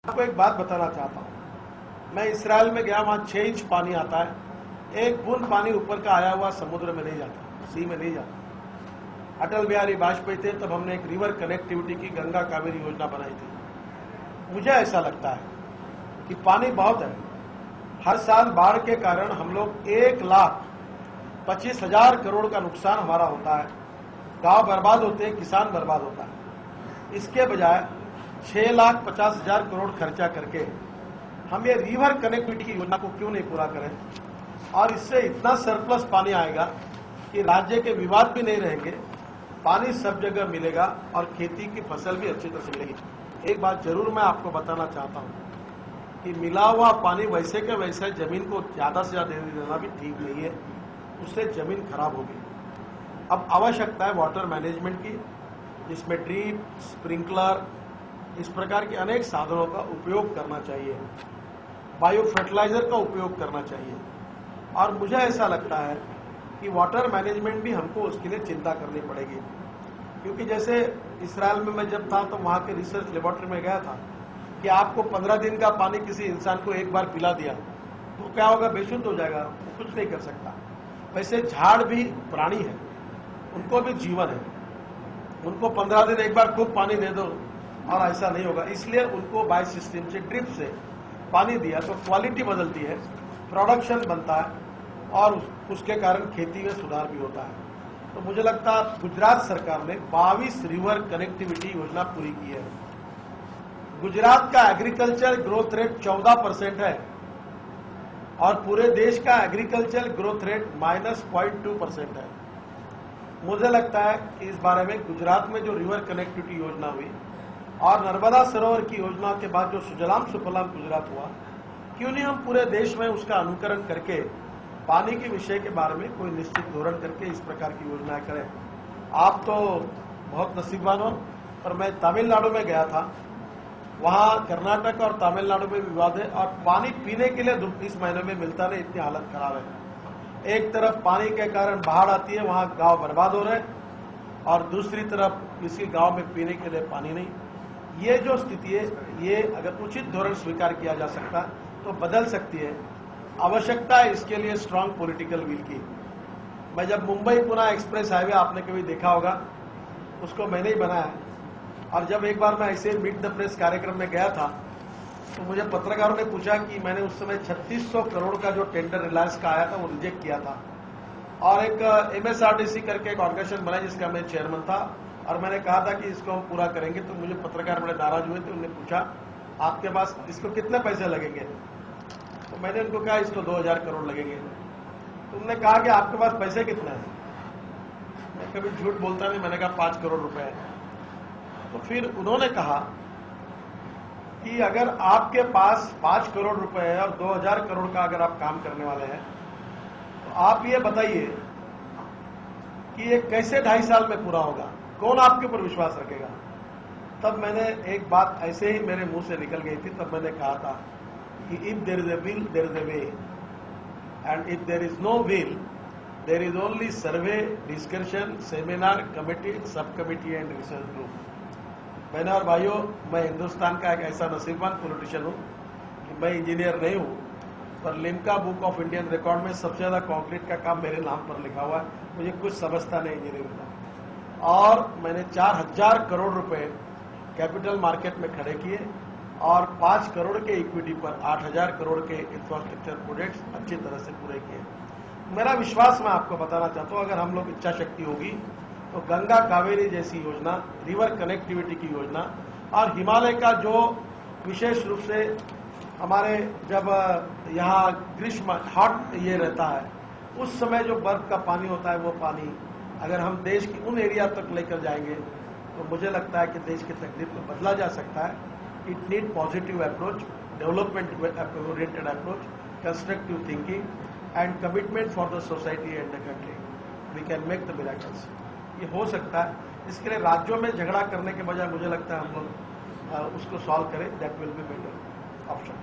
आपको एक बात बताना चाहता हूं। मैं इसराइल में गया, वहां 6 इंच पानी आता है, एक बूंद पानी ऊपर का आया हुआ समुद्र में नहीं जाता, सी में नहीं जाता। अटल बिहारी वाजपेयी थे तब हमने एक रिवर कनेक्टिविटी की गंगा कावेरी योजना बनाई थी। मुझे ऐसा लगता है कि पानी बहुत है। हर साल बाढ़ के कारण हम लोग 1,25,000 करोड़ का नुकसान हमारा होता है। गांव बर्बाद होते हैं, किसान बर्बाद होता है। इसके बजाय 6,50,000 करोड़ खर्चा करके हम ये रिवर कनेक्टिविटी की योजना को क्यों नहीं पूरा करें, और इससे इतना सरप्लस पानी आएगा कि राज्य के विवाद भी नहीं रहेंगे, पानी सब जगह मिलेगा और खेती की फसल भी अच्छी तरह से मिलेगी। एक बात जरूर मैं आपको बताना चाहता हूं कि मिला हुआ पानी वैसे के वैसे जमीन को ज्यादा से ज्यादा देना भी ठीक नहीं है, उससे जमीन खराब होगी। अब आवश्यकता है वाटर मैनेजमेंट की, जिसमें ड्रिप, स्प्रिंकलर, इस प्रकार के अनेक साधनों का उपयोग करना चाहिए। बायो फर्टिलाइजर का उपयोग करना चाहिए। और मुझे ऐसा लगता है कि वाटर मैनेजमेंट भी हमको उसके लिए चिंता करनी पड़ेगी, क्योंकि जैसे इसराइल में मैं जब था तो वहां के रिसर्च लेबोरेटरी में गया था कि आपको 15 दिन का पानी किसी इंसान को एक बार पिला दिया तो क्या होगा, बेशुद्ध हो जाएगा, वो कुछ नहीं कर सकता। वैसे झाड़ भी प्राणी है, उनको भी जीवन है, उनको 15 दिन एक बार खूब पानी दे दो और ऐसा नहीं होगा। इसलिए उनको बाय सिस्टम से, ड्रिप से पानी दिया तो क्वालिटी बदलती है, प्रोडक्शन बनता है और उसके कारण खेती में सुधार भी होता है। तो मुझे लगता है गुजरात सरकार ने 22 रिवर कनेक्टिविटी योजना पूरी की है। गुजरात का एग्रीकल्चर ग्रोथ रेट 14% है और पूरे देश का एग्रीकल्चर ग्रोथ रेट -0.2% है। मुझे लगता है कि इस बारे में गुजरात में जो रिवर कनेक्टिविटी योजना हुई और नर्मदा सरोवर की योजना के बाद जो सुजलाम सुफलाम गुजरात हुआ, क्यों नहीं हम पूरे देश में उसका अनुकरण करके पानी के विषय के बारे में कोई निश्चित धोरण करके इस प्रकार की योजनाएं करें। आप तो बहुत नसीबवान हो, पर मैं तमिलनाडु में गया था, वहां कर्नाटक और तमिलनाडु में विवाद है और पानी पीने के लिए इस महीने में मिलता नहीं, इतनी हालत खराब है। एक तरफ पानी के कारण बाढ़ आती है, वहां गांव बर्बाद हो रहे हैं, और दूसरी तरफ किसी गांव में पीने के लिए पानी नहीं। ये जो स्थिति है, ये अगर उचित धोरण स्वीकार किया जा सकता तो बदल सकती है। आवश्यकता है इसके लिए स्ट्रांग पॉलिटिकल विल की। मैं जब मुंबई पुणे एक्सप्रेस हाईवे, आपने कभी देखा होगा, उसको मैंने ही बनाया, और जब एक बार मैं ऐसे मीट द प्रेस कार्यक्रम में गया था तो मुझे पत्रकारों ने पूछा कि मैंने उस समय 3600 करोड़ का जो टेंडर रिलायंस का आया था वो रिजेक्ट किया था, और एक MSRDC करके एक ऑर्गेनाइजेशन बना जिसका मैं चेयरमैन था, और मैंने कहा था कि इसको हम पूरा करेंगे। तो मुझे पत्रकार बड़े नाराज हुए थे, उन्होंने पूछा आपके पास इसको कितने पैसे लगेंगे, तो मैंने उनको कहा इसको 2000 करोड़ लगेंगे। तो उन्होंने कहा कि आपके पास पैसे कितने हैं, मैं कभी झूठ बोलता नहीं, मैंने कहा 5 करोड़ रुपए है। तो फिर उन्होंने कहा कि अगर आपके पास 5 करोड़ रुपए है और 2000 करोड़ का अगर आप काम करने वाले हैं, तो आप ये बताइए कि ये कैसे 2.5 साल में पूरा होगा, कौन आपके ऊपर विश्वास रखेगा। तब मैंने एक बात ऐसे ही मेरे मुंह से निकल गई थी, तब मैंने कहा था कि if there is a will there is a way, and if there is no will there is only survey, discussion, seminar, committee, sub committee and research group. बहनों और भाइयों, मैं हिंदुस्तान का एक ऐसा नसीबवान पॉलिटिशियन हूं कि मैं इंजीनियर नहीं हूं, पर Limca book of Indian record में सबसे ज्यादा कंक्रीट का काम मेरे नाम पर लिखा हुआ है। मुझे कुछ समझता नहीं इंजीनियरिंग का, और मैंने 4000 करोड़ रुपए कैपिटल मार्केट में खड़े किए और 5 करोड़ के इक्विटी पर 8000 करोड़ के इंफ्रास्ट्रक्चर प्रोजेक्ट्स अच्छी तरह से पूरे किए। मेरा विश्वास मैं आपको बताना चाहता हूं, अगर हम लोग इच्छा शक्ति होगी तो गंगा कावेरी जैसी योजना, रिवर कनेक्टिविटी की योजना, और हिमालय का जो विशेष रूप से हमारे जब यहाँ ग्रीष्म हॉट ये रहता है, उस समय जो बर्फ का पानी होता है, वो पानी अगर हम देश की उन एरिया तक लेकर जाएंगे तो मुझे लगता है कि देश की तकदीर को बदला जा सकता है। It need positive approach, development oriented approach, constructive thinking and commitment for the society and the country. We can make the miracles. ये हो सकता है। इसके लिए राज्यों में झगड़ा करने के बजाय मुझे लगता है हम लोग उसको सॉल्व करें, that will be better option.